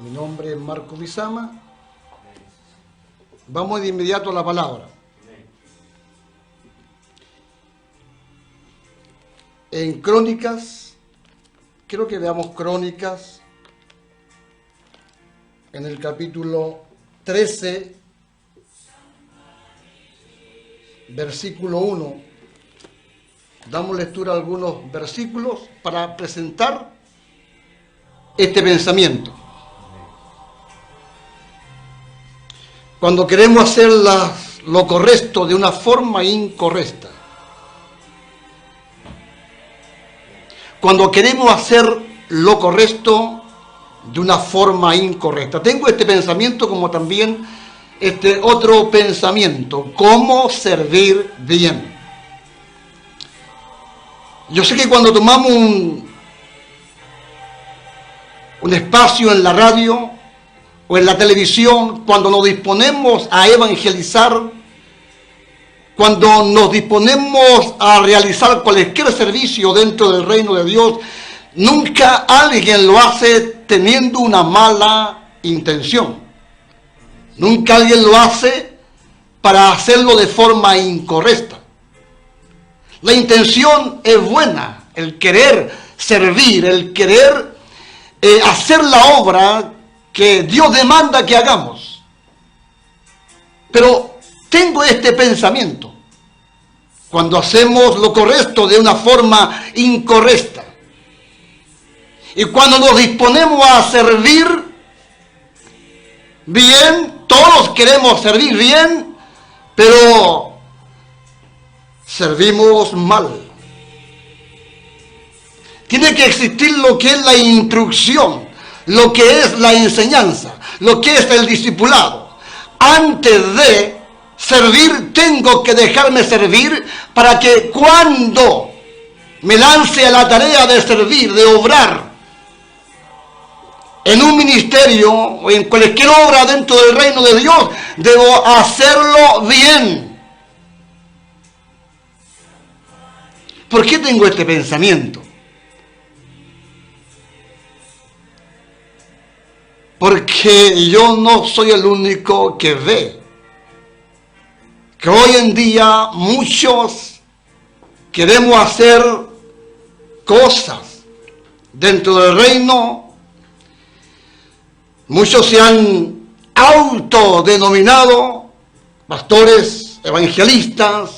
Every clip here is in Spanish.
Mi nombre es Marco Bizama. Vamos de inmediato a la palabra. En Crónicas, quiero que veamos Crónicas en el capítulo 13, versículo 1. Damos lectura a algunos versículos para presentar este pensamiento. Cuando queremos hacer lo correcto de una forma incorrecta. Cuando queremos hacer lo correcto de una forma incorrecta. Tengo este pensamiento como también este otro pensamiento. ¿Cómo servir bien? Yo sé que cuando tomamos un espacio en la radio o en la televisión, cuando nos disponemos a evangelizar, cuando nos disponemos a realizar cualquier servicio dentro del reino de Dios, nunca alguien lo hace teniendo una mala intención. Nunca alguien lo hace para hacerlo de forma incorrecta. La intención es buena, el querer servir, el querer hacer la obra que Dios demanda que hagamos. Pero tengo este pensamiento. Cuando hacemos lo correcto de una forma incorrecta, y cuando nos disponemos a servir bien, todos queremos servir bien, pero servimos mal. Tiene que existir lo que es la instrucción, lo que es la enseñanza, lo que es el discipulado. Antes de servir, tengo que dejarme servir para que cuando me lance a la tarea de servir, de obrar en un ministerio o en cualquier obra dentro del reino de Dios, debo hacerlo bien. ¿Por qué tengo este pensamiento? Porque yo no soy el único que ve que hoy en día muchos queremos hacer cosas dentro del reino. Muchos se han autodenominado pastores, evangelistas,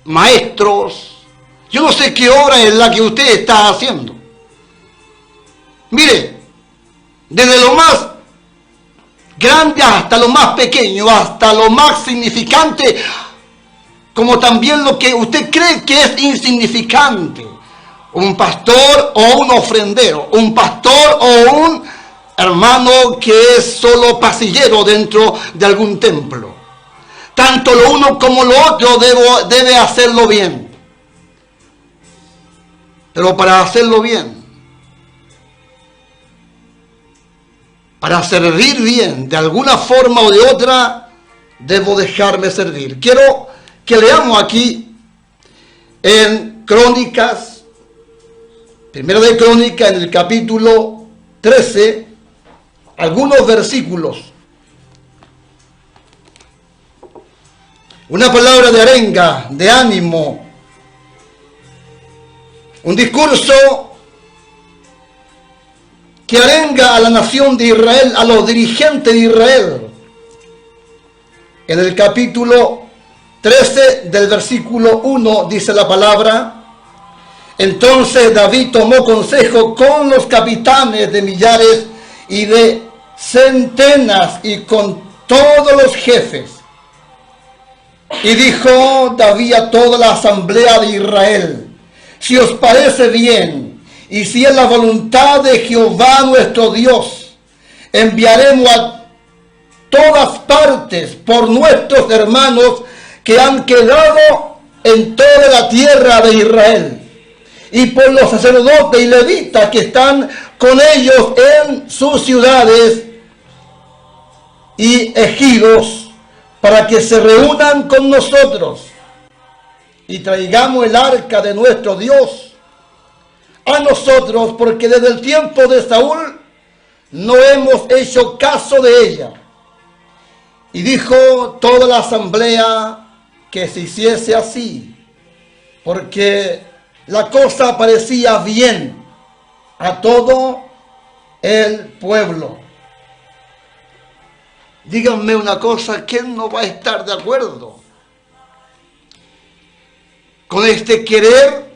maestros. Yo no sé qué obra es la que usted está haciendo. Mire, desde lo más grande hasta lo más pequeño, hasta lo más significante, como también lo que usted cree que es insignificante. Un pastor o un ofrendero, un pastor o un hermano que es solo pasillero dentro de algún templo. Tanto lo uno como lo otro debe hacerlo bien. Pero para hacerlo bien, para servir bien, de alguna forma o de otra, debo dejarme servir. Quiero que leamos aquí en Crónicas, primero de Crónicas, en el capítulo 13, algunos versículos. Una palabra de arenga, de ánimo, un discurso que arenga a la nación de Israel, a los dirigentes de Israel. En el capítulo 13 del versículo 1 dice la palabra: entonces David tomó consejo con los capitanes de millares y de centenas y con todos los jefes. Y dijo David a toda la asamblea de Israel: si os parece bien, y si es la voluntad de Jehová nuestro Dios, enviaremos a todas partes por nuestros hermanos que han quedado en toda la tierra de Israel, y por los sacerdotes y levitas que están con ellos en sus ciudades y ejidos, para que se reúnan con nosotros y traigamos el arca de nuestro Dios a nosotros, porque desde el tiempo de Saúl no hemos hecho caso de ella. Y dijo toda la asamblea que se hiciese así, porque la cosa parecía bien a todo el pueblo. Díganme una cosa, ¿quién no va a estar de acuerdo con este querer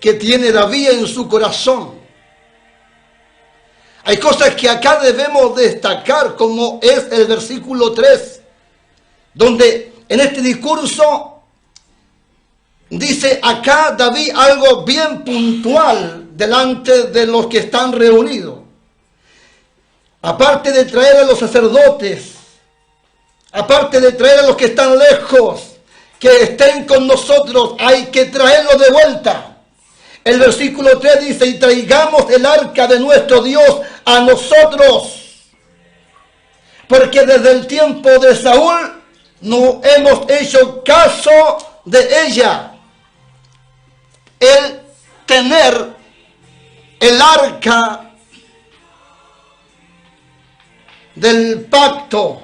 que tiene David en su corazón? Hay cosas que acá debemos destacar, como es el versículo 3, donde en este discurso dice acá David algo bien puntual delante de los que están reunidos. Aparte de traer a los sacerdotes, aparte de traer a los que están lejos, que estén con nosotros, hay que traerlos de vuelta. El versículo 3 dice, y traigamos el arca de nuestro Dios a nosotros. Porque desde el tiempo de Saúl no hemos hecho caso de ella. El tener el arca del pacto,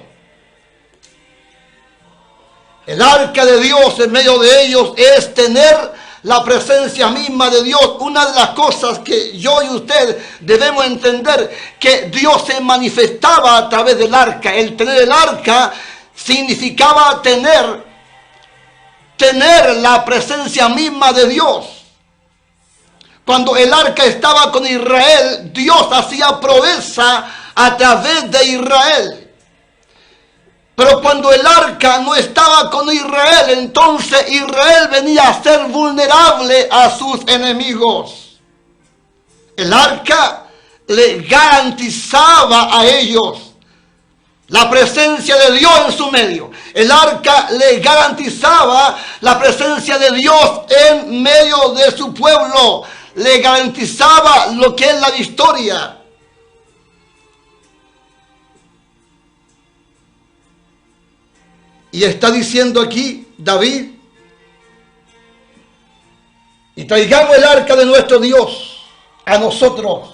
el arca de Dios en medio de ellos, es tener la presencia misma de Dios. Una de las cosas que yo y usted debemos entender, que Dios se manifestaba a través del arca. El tener el arca significaba tener la presencia misma de Dios. Cuando el arca estaba con Israel, Dios hacía proeza a través de Israel. Pero cuando el arca no estaba con Israel, entonces Israel venía a ser vulnerable a sus enemigos. El arca le garantizaba a ellos la presencia de Dios en su medio. El arca le garantizaba la presencia de Dios en medio de su pueblo. Le garantizaba lo que es la victoria. Y está diciendo aquí David, y traigamos el arca de nuestro Dios a nosotros.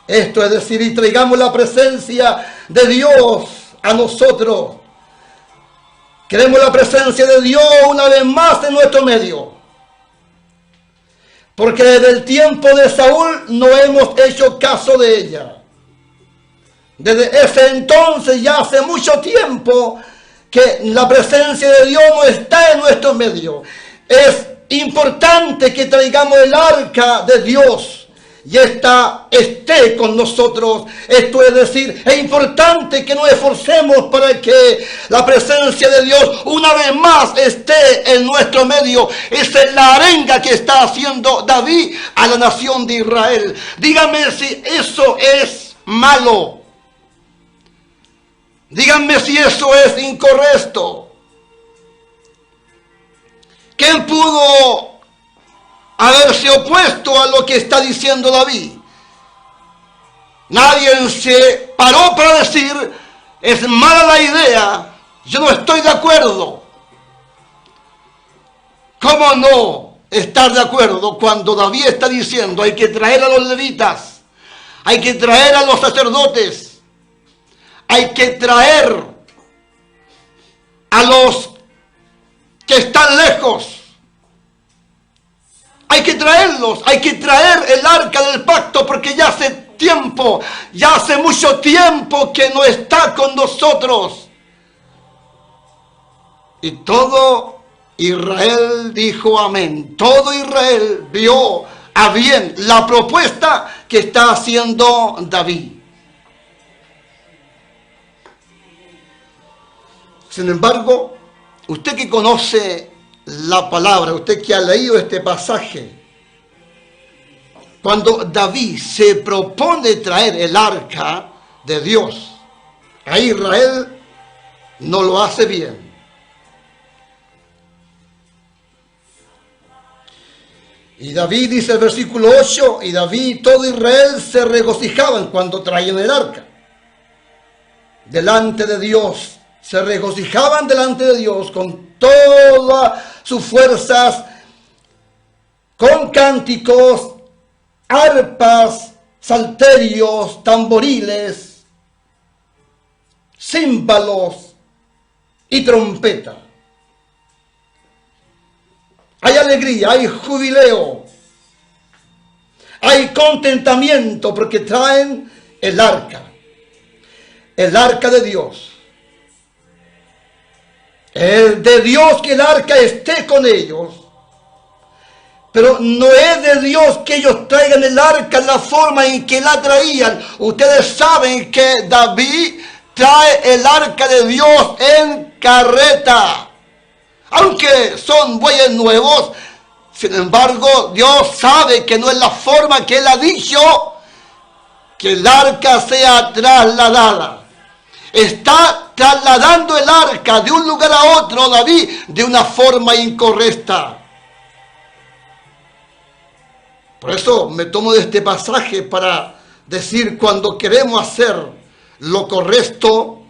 Esto es decir, y traigamos la presencia de Dios a nosotros. Queremos la presencia de Dios una vez más en nuestro medio. Porque desde el tiempo de Saúl no hemos hecho caso de ella. Desde ese entonces, ya hace mucho tiempo, que la presencia de Dios no está en nuestro medio. Es importante que traigamos el arca de Dios y esté con nosotros. Esto es decir, es importante que nos esforcemos para que la presencia de Dios una vez más esté en nuestro medio. Esa es la arenga que está haciendo David a la nación de Israel. Dígame si eso es malo. Díganme si eso es incorrecto. ¿Quién pudo haberse opuesto a lo que está diciendo David? Nadie se paró para decir, es mala la idea, yo no estoy de acuerdo. ¿Cómo no estar de acuerdo cuando David está diciendo, hay que traer a los levitas, hay que traer a los sacerdotes, hay que traer a los que están lejos? Hay que traerlos, hay que traer el arca del pacto, porque ya hace mucho tiempo que no está con nosotros. Y todo Israel dijo amén. Todo Israel vio a bien la propuesta que está haciendo David. Sin embargo, usted que conoce la palabra, usted que ha leído este pasaje, cuando David se propone traer el arca de Dios a Israel, no lo hace bien. Y David dice el versículo 8, y David y todo Israel se regocijaban cuando traían el arca delante de Dios. Se regocijaban delante de Dios con todas sus fuerzas, con cánticos, arpas, salterios, tamboriles, címbalos y trompeta. Hay alegría, hay jubileo, hay contentamiento porque traen el arca de Dios. Es de Dios que el arca esté con ellos, pero no es de Dios que ellos traigan el arca en la forma en que la traían. Ustedes saben que David trae el arca de Dios en carreta, aunque son bueyes nuevos. Sin embargo, Dios sabe que no es la forma que Él ha dicho que el arca sea trasladada. Está trasladando el arca de un lugar a otro, David, de una forma incorrecta. Por eso me tomo de este pasaje para decir, cuando queremos hacer lo correcto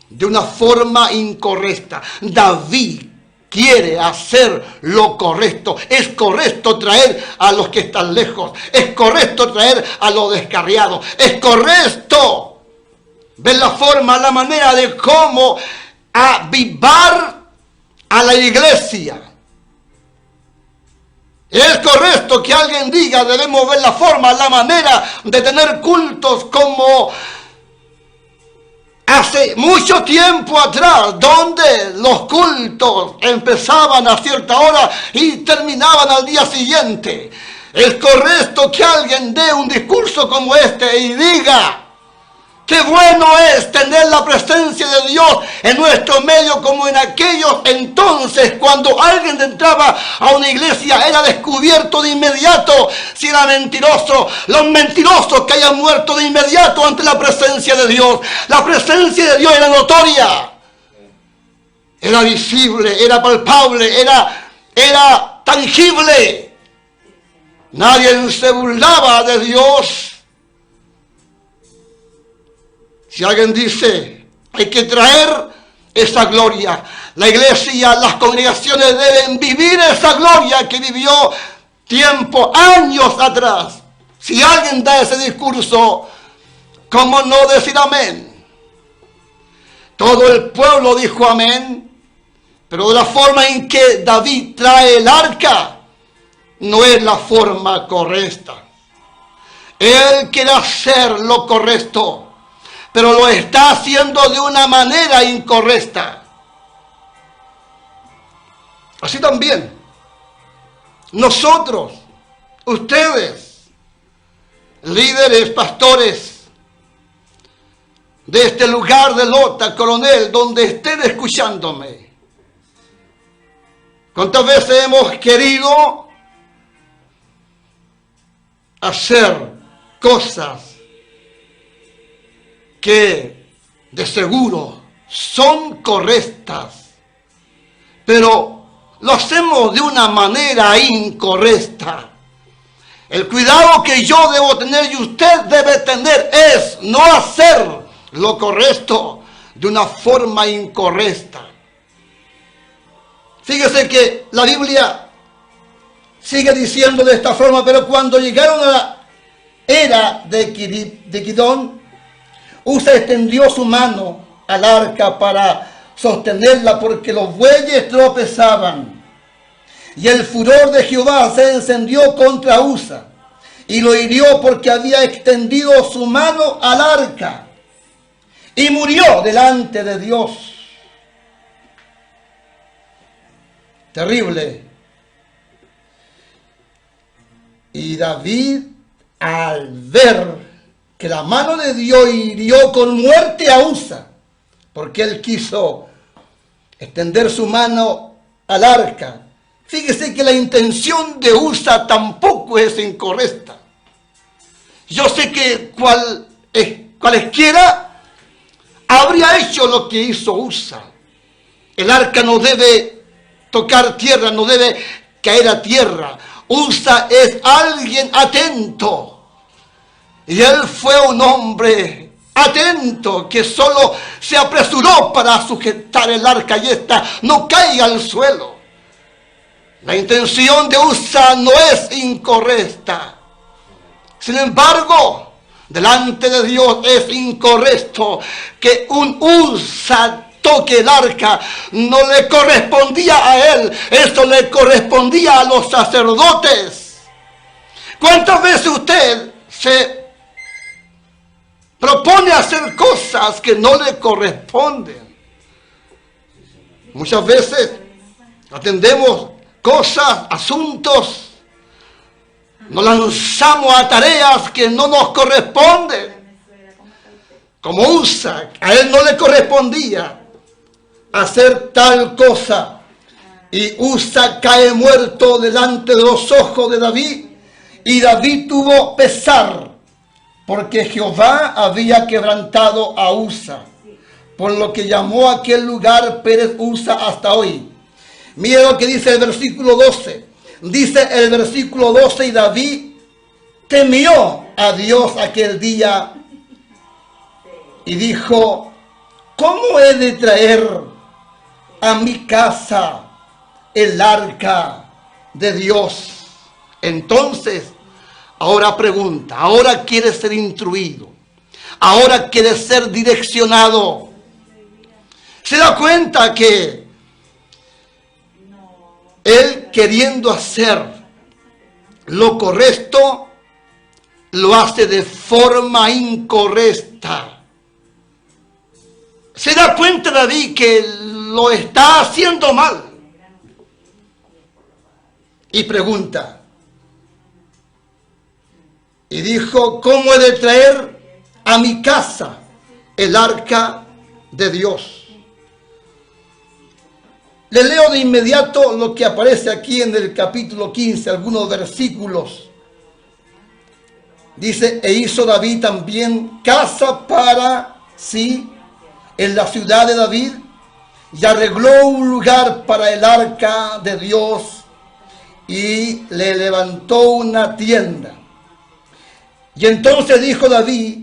de una forma incorrecta. David quiere hacer lo correcto. Es correcto traer a los que están lejos. Es correcto traer a los descarriados. Es correcto ver la forma, la manera de cómo avivar a la iglesia. Es correcto que alguien diga, debemos ver la forma, la manera de tener cultos como hace mucho tiempo atrás, donde los cultos empezaban a cierta hora y terminaban al día siguiente. Es correcto que alguien dé un discurso como este y diga, qué bueno es tener la presencia de Dios en nuestro medio, como en aquellos entonces cuando alguien entraba a una iglesia era descubierto de inmediato si era mentiroso. Los mentirosos que hayan muerto de inmediato ante la presencia de Dios. La presencia de Dios era notoria, era visible, era palpable, era tangible. Nadie se burlaba de Dios. Si alguien dice, hay que traer esa gloria, la iglesia, las congregaciones deben vivir esa gloria que vivió años atrás. Si alguien da ese discurso, ¿cómo no decir amén? Todo el pueblo dijo amén, pero de la forma en que David trae el arca, no es la forma correcta. Él quiere hacer lo correcto, pero lo está haciendo de una manera incorrecta. Así también, nosotros, ustedes, líderes, pastores de este lugar de Lota, Coronel, donde estén escuchándome, ¿cuántas veces hemos querido hacer cosas que de seguro son correctas, pero lo hacemos de una manera incorrecta? El cuidado que yo debo tener y usted debe tener es no hacer lo correcto de una forma incorrecta. Fíjese que la Biblia sigue diciendo de esta forma, pero cuando llegaron a la era de Gidón, Usa extendió su mano al arca para sostenerla porque los bueyes tropezaban. Y el furor de Jehová se encendió contra Usa y lo hirió porque había extendido su mano al arca y murió delante de Dios. Terrible. Y David, al ver que la mano de Dios hirió con muerte a Usa, porque él quiso extender su mano al arca. Fíjese que la intención de Usa tampoco es incorrecta. Yo sé que cualesquiera habría hecho lo que hizo Usa. El arca no debe tocar tierra, no debe caer a tierra. Usa es alguien atento. Y él fue un hombre atento que solo se apresuró para sujetar el arca y esta no caiga al suelo. La intención de Usa no es incorrecta. Sin embargo, delante de Dios es incorrecto que un Usa toque el arca. No le correspondía a él, esto le correspondía a los sacerdotes. ¿Cuántas veces usted se propone hacer cosas que no le corresponden? Muchas veces atendemos cosas, asuntos, nos lanzamos a tareas que no nos corresponden. Como Usa, a él no le correspondía hacer tal cosa. Y Usa cae muerto delante de los ojos de David. Y David tuvo pesar, porque Jehová había quebrantado a Usa, por lo que llamó a aquel lugar Pérez Usa hasta hoy. Mira lo que dice el versículo 12. Dice el versículo 12, y David temió a Dios aquel día y dijo: ¿cómo he de traer a mi casa el arca de Dios? Entonces, ahora pregunta, ahora quiere ser instruido, ahora quiere ser direccionado. Se da cuenta que él, queriendo hacer lo correcto, lo hace de forma incorrecta. Se da cuenta David que lo está haciendo mal. Y pregunta. Y dijo: ¿cómo he de traer a mi casa el arca de Dios? Le leo de inmediato lo que aparece aquí en el capítulo 15, algunos versículos. Dice: e hizo David también casa para sí en la ciudad de David, y arregló un lugar para el arca de Dios, y le levantó una tienda. Y entonces dijo David: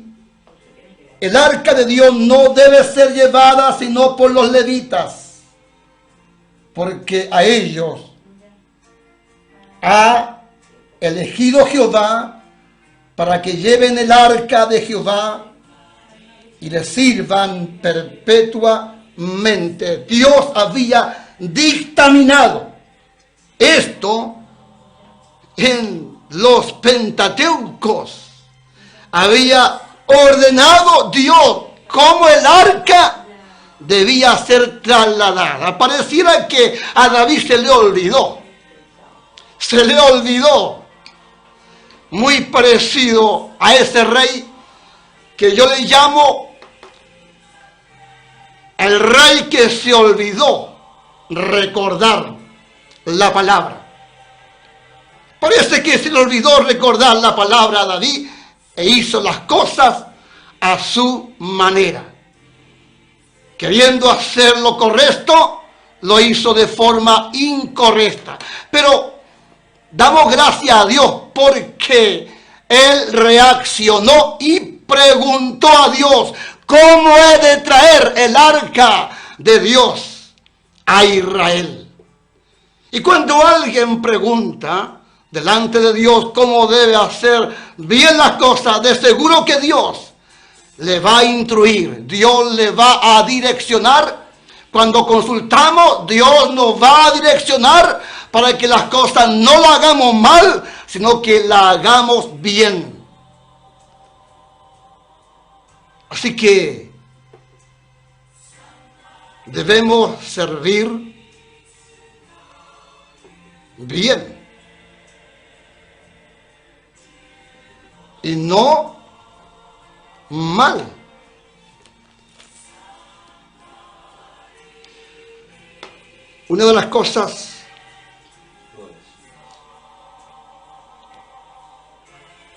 el arca de Dios no debe ser llevada sino por los levitas, porque a ellos ha elegido Jehová para que lleven el arca de Jehová y le sirvan perpetuamente. Dios había dictaminado esto en los Pentateucos. Había ordenado Dios cómo el arca debía ser trasladada. Pareciera que a David se le olvidó. Se le olvidó. Muy parecido a ese rey que yo le llamo el rey que se olvidó recordar la palabra. Parece que se le olvidó recordar la palabra a David e hizo las cosas a su manera. Queriendo hacer lo correcto, lo hizo de forma incorrecta. Pero damos gracias a Dios porque él reaccionó y preguntó a Dios: ¿cómo he de traer el arca de Dios a Israel? Y cuando alguien pregunta delante de Dios cómo debe hacer bien las cosas, de seguro que Dios le va a instruir, Dios le va a direccionar. Cuando consultamos, Dios nos va a direccionar para que las cosas no las hagamos mal, sino que las hagamos bien. Así que debemos servir bien y no mal. Una de las cosas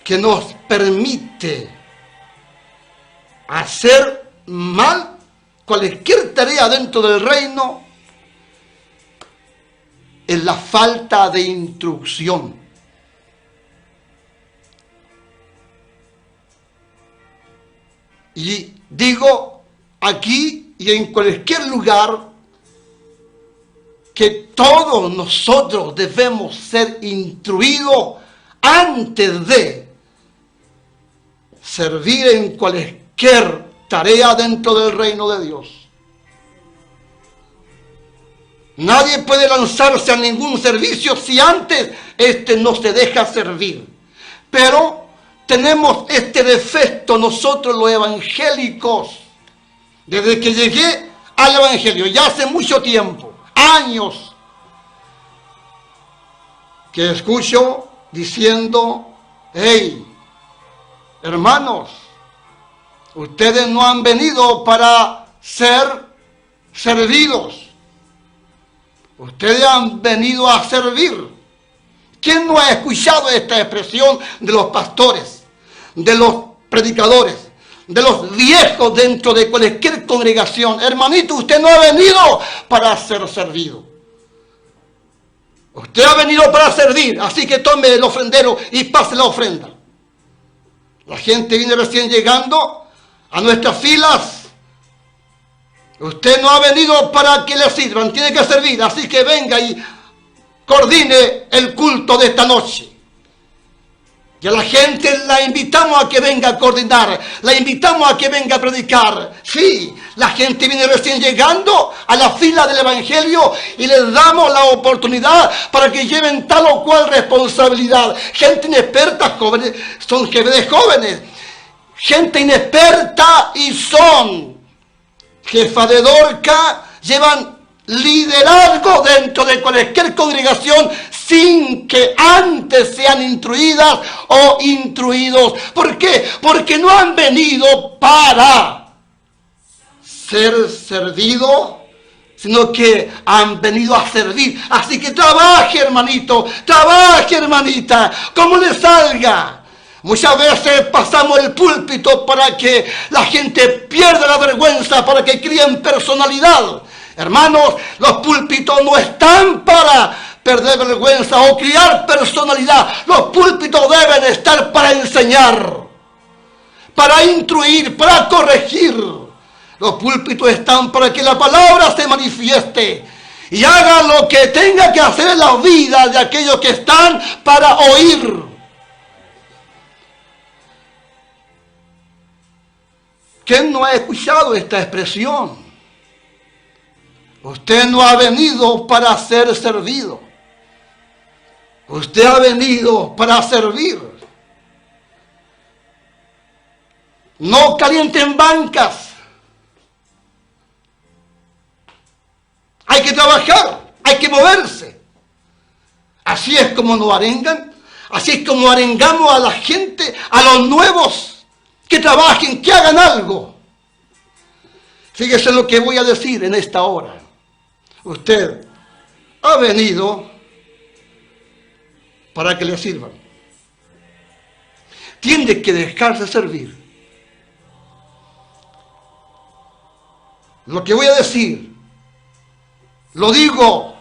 que nos permite hacer mal cualquier tarea dentro del reino es la falta de instrucción. Y digo aquí y en cualquier lugar que todos nosotros debemos ser instruidos antes de servir en cualquier tarea dentro del reino de Dios. Nadie puede lanzarse a ningún servicio si antes no se deja servir. Pero tenemos este defecto nosotros los evangélicos. Desde que llegué al evangelio, ya hace mucho tiempo, años, que escucho diciendo: hey, hermanos, ustedes no han venido para ser servidos. Ustedes han venido a servir. ¿Quién no ha escuchado esta expresión de los pastores, de los predicadores, de los viejos dentro de cualquier congregación? Hermanito, usted no ha venido para ser servido. Usted ha venido para servir, así que tome el ofrendero y pase la ofrenda. La gente viene recién llegando a nuestras filas. Usted no ha venido para que le sirvan, tiene que servir, así que venga y coordine el culto de esta noche. Y a la gente la invitamos a que venga a coordinar, la invitamos a que venga a predicar. Sí, la gente viene recién llegando a la fila del evangelio y les damos la oportunidad para que lleven tal o cual responsabilidad. Gente inexperta, jóvenes, son jóvenes. Gente inexperta y son jefa de Dorca, llevan liderazgo dentro de cualquier congregación sin que antes sean instruidas o instruidos. ¿Por qué? Porque no han venido para ser servidos, sino que han venido a servir. Así que trabaje, hermanito, trabaje, hermanita, como le salga. Muchas veces pasamos el púlpito para que la gente pierda la vergüenza, para que críen personalidad. Hermanos, los púlpitos no están para perder vergüenza o criar personalidad. Los púlpitos deben estar para enseñar, para instruir, para corregir. Los púlpitos están para que la palabra se manifieste y haga lo que tenga que hacer en la vida de aquellos que están para oír. ¿Quién no ha escuchado esta expresión? Usted no ha venido para ser servido. Usted ha venido para servir. No calienten bancas. Hay que trabajar, hay que moverse. Así es como nos arengan. Así es como arengamos a la gente, a los nuevos. Que trabajen, que hagan algo. Fíjese lo que voy a decir en esta hora. Usted ha venido para que le sirvan. Tiene que dejarse servir. Lo que voy a decir, lo digo.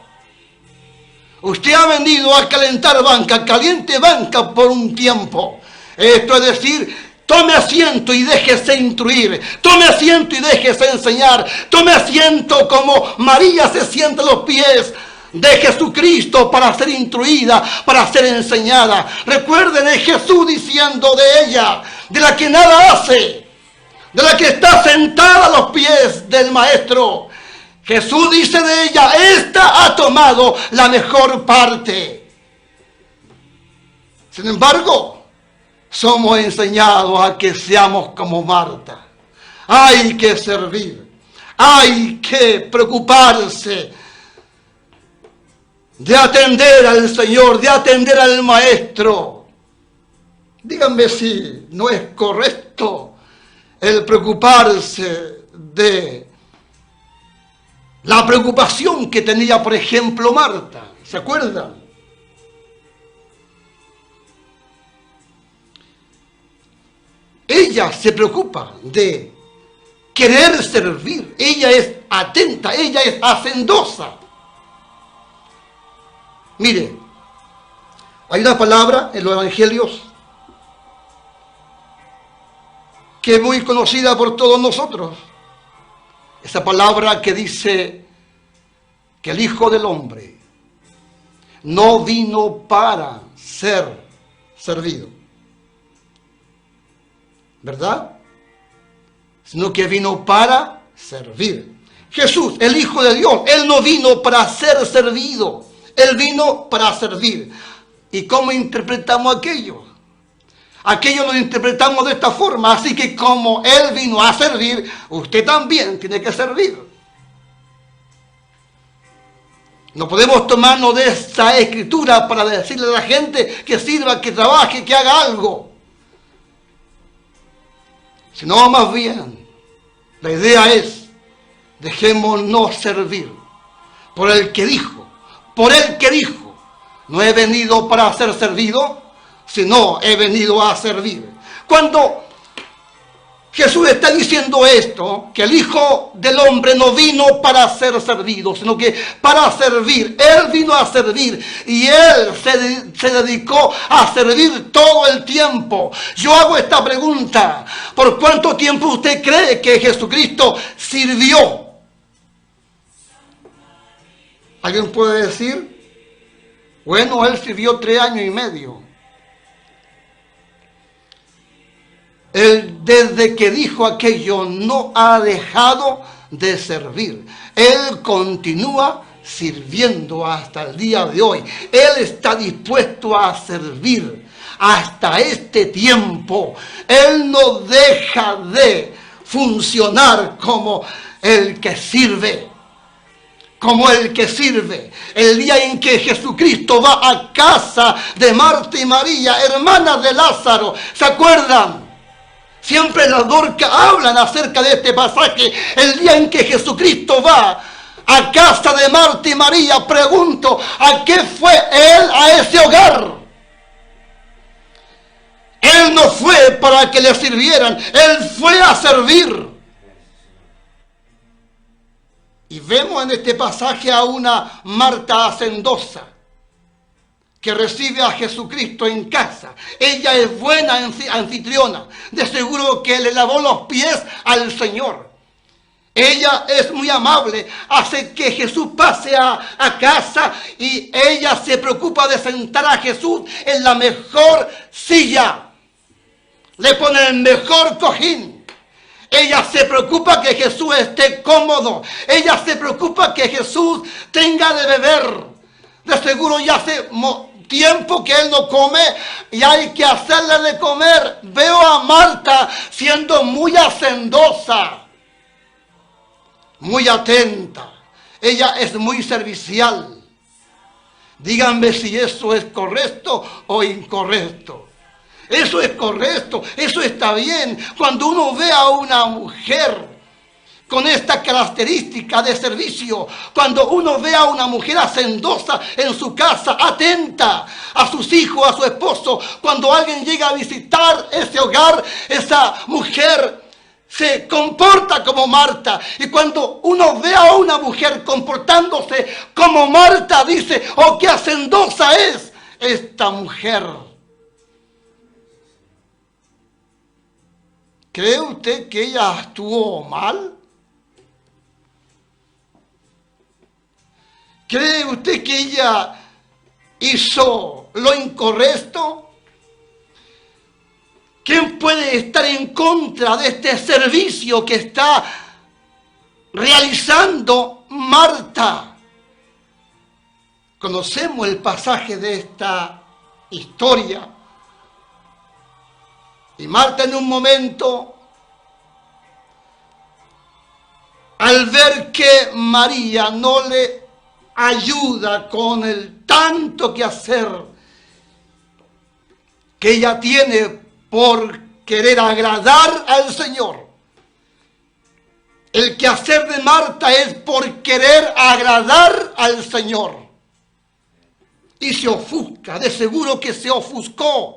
Usted ha venido a calentar banca, caliente banca por un tiempo. Esto es decir, tome asiento y déjese instruir. Tome asiento y déjese enseñar. Tome asiento como María se sienta a los pies de Jesucristo para ser instruida, para ser enseñada. Recuerden, es Jesús diciendo de ella, de la que nada hace, de la que está sentada a los pies del Maestro. Jesús dice de ella, esta ha tomado la mejor parte. Sin embargo, somos enseñados a que seamos como Marta. Hay que servir. Hay que preocuparse de atender al Señor, de atender al Maestro. Díganme si no es correcto el preocuparse de la preocupación que tenía, por ejemplo, Marta. ¿Se acuerdan? Ella se preocupa de querer servir. Ella es atenta, ella es hacendosa. Mire, hay una palabra en los evangelios que es muy conocida por todos nosotros. Esa palabra que dice que el Hijo del Hombre no vino para ser servido, ¿verdad? Sino que vino para servir. Jesús, el Hijo de Dios, Él no vino para ser servido, Él vino para servir. ¿Y cómo interpretamos aquello? Aquello lo interpretamos de esta forma, así que como Él vino a servir, usted también tiene que servir. No podemos tomarnos de esa escritura para decirle a la gente que sirva, que trabaje, que haga algo. Sino más bien, la idea es, dejémonos servir por el que dijo, no he venido para ser servido, sino he venido a servir. Cuando Jesús está diciendo esto, que el Hijo del Hombre no vino para ser servido, sino que para servir. Él vino a servir y Él se dedicó a servir todo el tiempo. Yo hago esta pregunta: ¿por cuánto tiempo usted cree que Jesucristo sirvió? ¿Alguien puede decir? Bueno, Él sirvió 3 años y medio. Él, desde que dijo aquello, no ha dejado de servir. Él continúa sirviendo hasta el día de hoy. Él está dispuesto a servir hasta este tiempo. Él no deja de funcionar como el que sirve. Como el que sirve. El día en que Jesucristo va a casa de Marta y María, hermanas de Lázaro, ¿se acuerdan? Siempre las Dorcas hablan acerca de este pasaje. El día en que Jesucristo va a casa de Marta y María, pregunto, ¿a qué fue Él a ese hogar? Él no fue para que le sirvieran, Él fue a servir. Y vemos en este pasaje a una Marta hacendosa que recibe a Jesucristo en casa. Ella es buena anfitriona. De seguro que le lavó los pies al Señor. Ella es muy amable. Hace que Jesús pase a casa y ella se preocupa de sentar a Jesús en la mejor silla. Le pone el mejor cojín. Ella se preocupa que Jesús esté cómodo. Ella se preocupa que Jesús tenga de beber. De seguro ya hace tiempo que Él no come y hay que hacerle de comer. Veo a Marta siendo muy hacendosa, muy atenta. Ella es muy servicial. Díganme si eso es correcto o incorrecto. Eso es correcto, eso está bien. Cuando uno ve a una mujer con esta característica de servicio, cuando uno ve a una mujer hacendosa en su casa, atenta a sus hijos, a su esposo, cuando alguien llega a visitar ese hogar, esa mujer se comporta como Marta. Y cuando uno ve a una mujer comportándose como Marta, dice, oh, qué hacendosa es esta mujer. ¿Cree usted que ella actuó mal? ¿Cree usted que ella hizo lo incorrecto? ¿Quién puede estar en contra de este servicio que está realizando Marta? Conocemos el pasaje de esta historia. Y Marta en un momento, al ver que María no le ayuda con el tanto que hacer que ella tiene por querer agradar al Señor. El quehacer de Marta es por querer agradar al Señor. Y se ofusca, de seguro que se ofuscó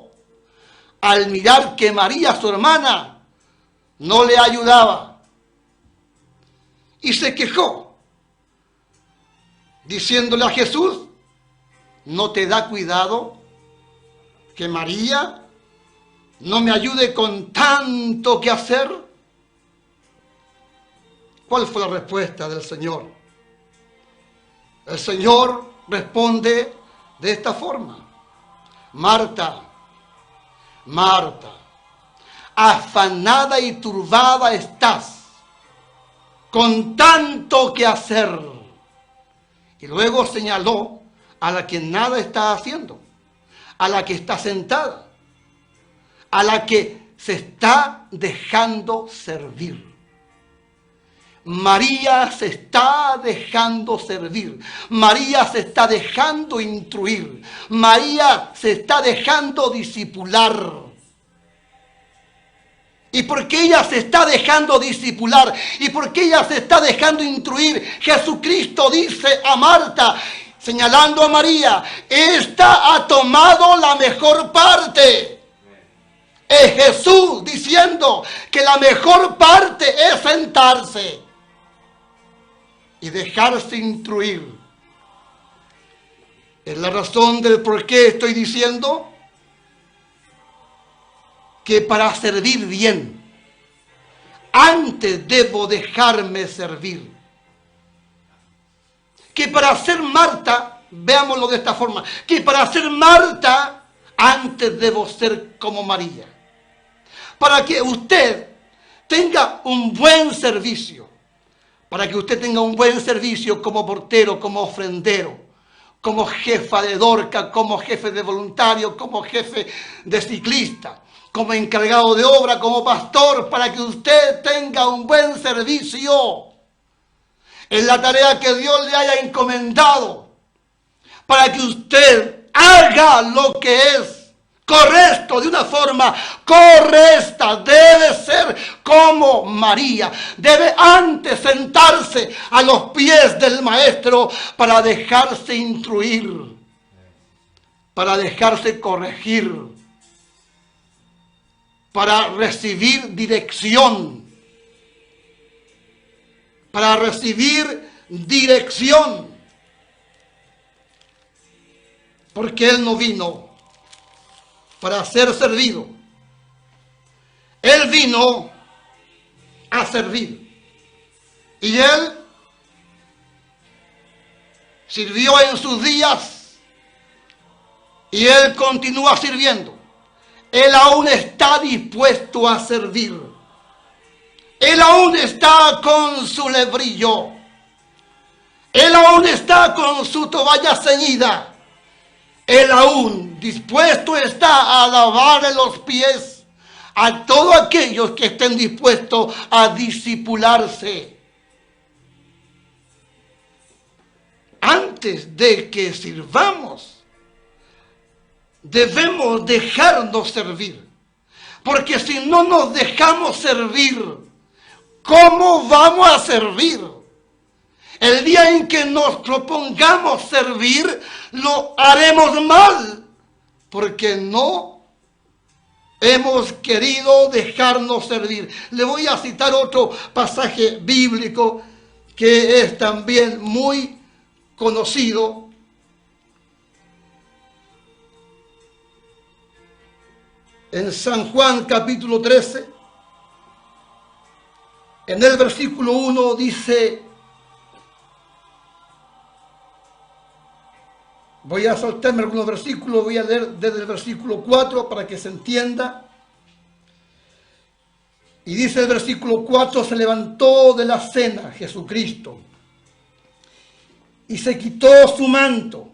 al mirar que María, su hermana, no le ayudaba. Y se quejó, diciéndole a Jesús, ¿no te da cuidado que María no me ayude con tanto que hacer? ¿Cuál fue la respuesta del Señor? El Señor responde de esta forma: Marta, Marta, afanada y turbada estás, con tanto que hacer. Y luego señaló a la que nada está haciendo, a la que está sentada, a la que se está dejando servir. María se está dejando servir. María se está dejando instruir. María se está dejando discipular. Y porque ella se está dejando discipular y porque ella se está dejando instruir, Jesucristo dice a Marta, señalando a María, esta ha tomado la mejor parte. Es Jesús diciendo que la mejor parte es sentarse y dejarse instruir. Es la razón del por qué estoy diciendo que para servir bien, antes debo dejarme servir. Que para ser Marta, veámoslo de esta forma, que para ser Marta, antes debo ser como María. Para que usted tenga un buen servicio, para que usted tenga un buen servicio como portero, como ofrendero, como jefa de Dorca, como jefe de voluntario, como jefe de ciclista, como encargado de obra, como pastor, para que usted tenga un buen servicio en la tarea que Dios le haya encomendado, para que usted haga lo que es correcto, de una forma correcta. Debe ser como María. Debe antes sentarse a los pies del maestro para dejarse instruir, para dejarse corregir, para recibir dirección. Para recibir dirección. Porque Él no vino para ser servido. Él vino a servir. Y Él sirvió en sus días y Él continúa sirviendo. Él aún está dispuesto a servir. Él aún está con su lebrillo. Él aún está con su toalla ceñida. Él aún dispuesto está a lavarle los pies a todos aquellos que estén dispuestos a discipularse. Antes de que sirvamos, debemos dejarnos servir. Porque si no nos dejamos servir, ¿cómo vamos a servir? El día en que nos propongamos servir, lo haremos mal, porque no hemos querido dejarnos servir. Le voy a citar otro pasaje bíblico que es también muy conocido. En San Juan capítulo 13, en el versículo 1 dice, voy a saltarme algunos versículos, voy a leer desde el versículo 4 para que se entienda. Y dice el versículo 4, se levantó de la cena Jesucristo y se quitó su manto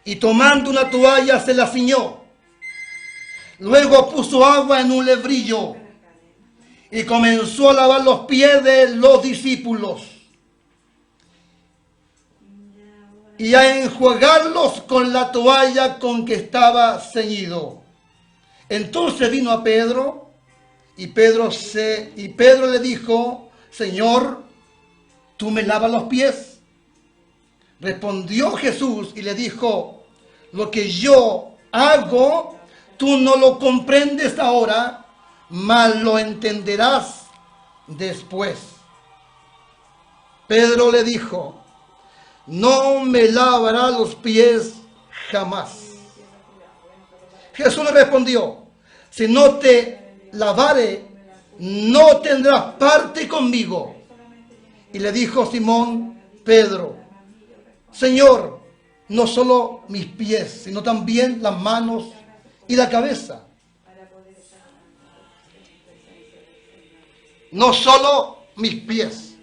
y tomando una toalla se la ciñó. Luego puso agua en un lebrillo y comenzó a lavar los pies de los discípulos y a enjuagarlos con la toalla con que estaba ceñido. Entonces vino a Pedro y Pedro le dijo, Señor, ¿tú me lavas los pies? Respondió Jesús y le dijo, lo que yo hago, tú no lo comprendes ahora, mas lo entenderás después. Pedro le dijo, no me lavará los pies jamás. Jesús le respondió, si no te lavare, no tendrás parte conmigo. Y le dijo Simón Pedro, Señor, no solo mis pies, sino también las manos y la cabeza. no solo mis pies,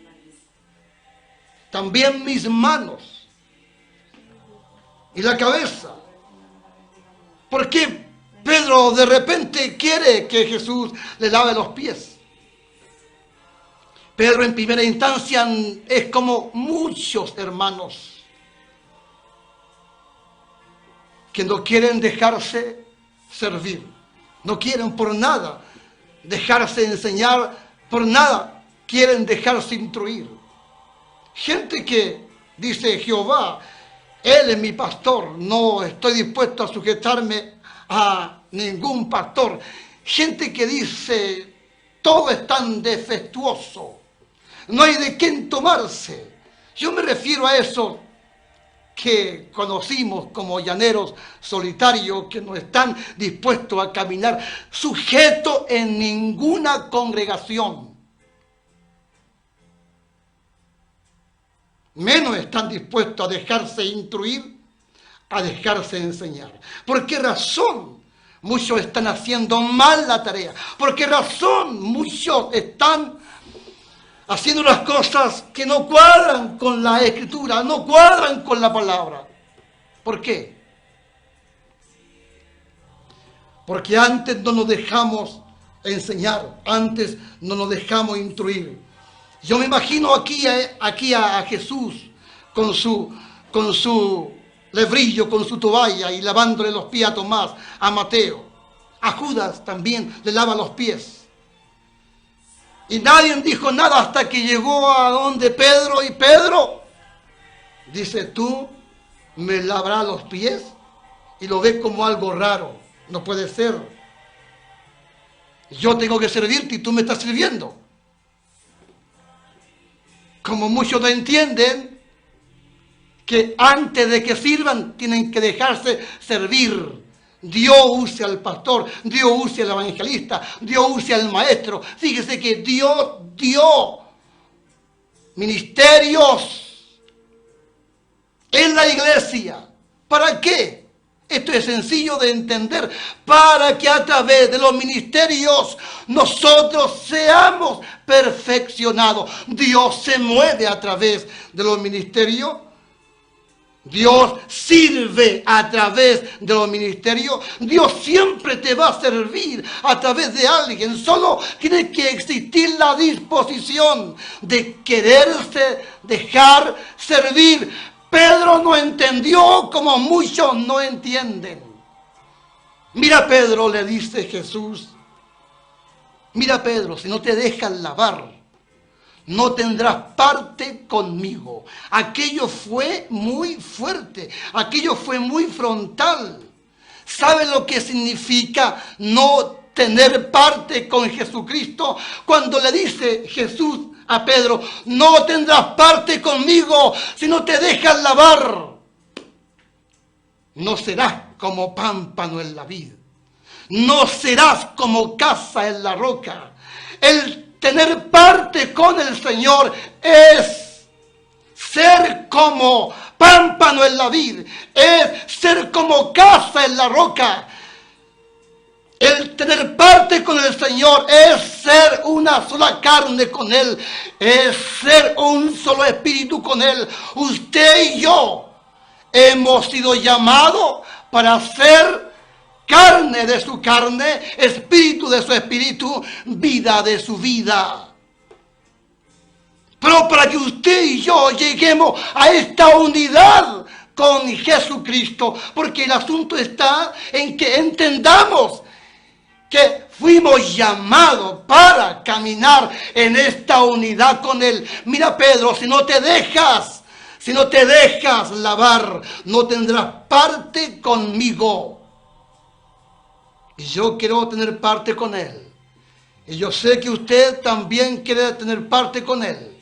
también mis manos y la cabeza. ¿Por qué Pedro de repente quiere que Jesús le lave los pies? Pedro en primera instancia es como muchos hermanos que no quieren dejarse servir, no quieren por nada dejarse enseñar, por nada quieren dejarse instruir. Gente que dice: Jehová, Él es mi pastor, no estoy dispuesto a sujetarme a ningún pastor. Gente que dice: todo es tan defectuoso, no hay de quién tomarse. Yo me refiero a esos que conocimos como llaneros solitarios, que no están dispuestos a caminar sujetos en ninguna congregación. Menos están dispuestos a dejarse instruir, a dejarse enseñar. ¿Por qué razón muchos están haciendo mal la tarea? ¿Por qué razón muchos están haciendo las cosas que no cuadran con la Escritura, no cuadran con la palabra? ¿Por qué? Porque antes no nos dejamos enseñar, antes no nos dejamos instruir. Yo me imagino aquí a Jesús con su lebrillo, con su toalla, y lavándole los pies a Tomás, a Mateo. A Judas también le lava los pies. Y nadie dijo nada hasta que llegó a donde Pedro, y Pedro dice: tú me lavarás los pies, y lo ve como algo raro. No puede ser. Yo tengo que servirte y tú me estás sirviendo. Como muchos no entienden que antes de que sirvan tienen que dejarse servir. Dios usa al pastor, Dios usa al evangelista, Dios usa al maestro. Fíjese que Dios dio ministerios en la iglesia. ¿Para qué? Esto es sencillo de entender. Para que a través de los ministerios nosotros seamos perfeccionados. Dios se mueve a través de los ministerios. Dios sirve a través de los ministerios. Dios siempre te va a servir a través de alguien. Solo tiene que existir la disposición de quererse dejar servir. Pedro no entendió como muchos no entienden. Mira, Pedro, le dice Jesús. Mira, Pedro, si no te dejas lavar, no tendrás parte conmigo. Aquello fue muy fuerte, aquello fue muy frontal. ¿Sabe lo que significa no tener parte con Jesucristo? Cuando le dice Jesús a Pedro: no tendrás parte conmigo si no te dejas lavar. No serás como pámpano en la vid, no serás como casa en la roca. El tener parte con el Señor es ser como pámpano en la vid, es ser como casa en la roca. El tener parte con el Señor es ser una sola carne con Él, es ser un solo espíritu con Él. Usted y yo hemos sido llamados para ser carne de su carne, espíritu de su espíritu, vida de su vida. Pero para que usted y yo lleguemos a esta unidad con Jesucristo, porque el asunto está en que entendamos que fuimos llamados para caminar en esta unidad con Él. Mira, Pedro, si no te dejas lavar, no tendrás parte conmigo. Y yo quiero tener parte con Él. Y yo sé que usted también quiere tener parte con Él.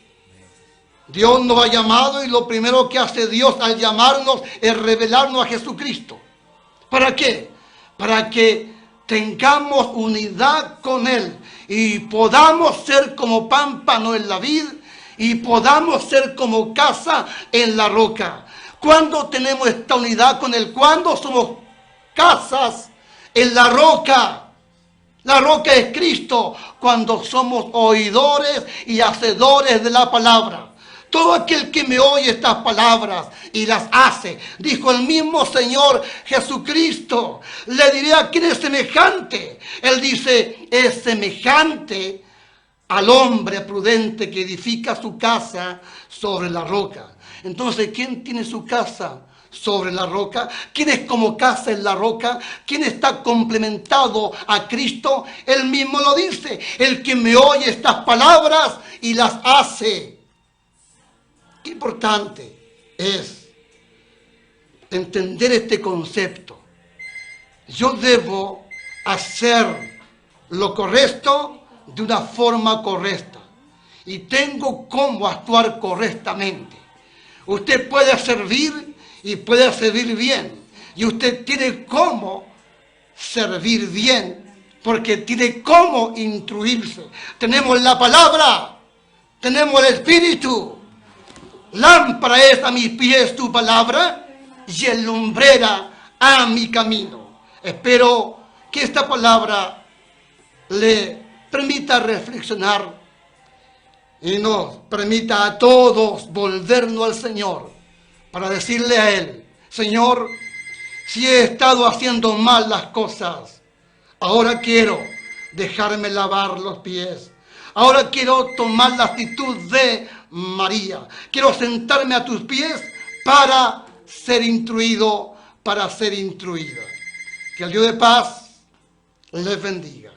Dios nos ha llamado, y lo primero que hace Dios al llamarnos es revelarnos a Jesucristo. ¿Para qué? Para que tengamos unidad con Él y podamos ser como pámpano en la vid y podamos ser como casa en la roca. ¿Cuándo tenemos esta unidad con Él? ¿Cuándo somos casas en la roca? La roca es Cristo cuando somos oidores y hacedores de la palabra. Todo aquel que me oye estas palabras y las hace, dijo el mismo Señor Jesucristo, le diré a quién es semejante. Él dice, es semejante al hombre prudente que edifica su casa sobre la roca. Entonces, ¿quién tiene su casa sobre la roca? ¿Quién es como casa en la roca? ¿Quién está complementado a Cristo? Él mismo lo dice, el que me oye estas palabras y las hace. Qué importante es entender este concepto. Yo debo hacer lo correcto de una forma correcta. Y tengo cómo actuar correctamente. Usted puede servir y puede servir bien. Y usted tiene cómo servir bien, porque tiene cómo instruirse. Tenemos la palabra, tenemos el Espíritu. Lámpara es a mis pies tu palabra y es lumbrera a mi camino. Espero que esta palabra le permita reflexionar y nos permita a todos volvernos al Señor para decirle a Él, Señor, si he estado haciendo mal las cosas, ahora quiero dejarme lavar los pies. Ahora quiero tomar la actitud de María. Quiero sentarme a tus pies para ser instruido, para ser instruida. Que el Dios de paz les bendiga.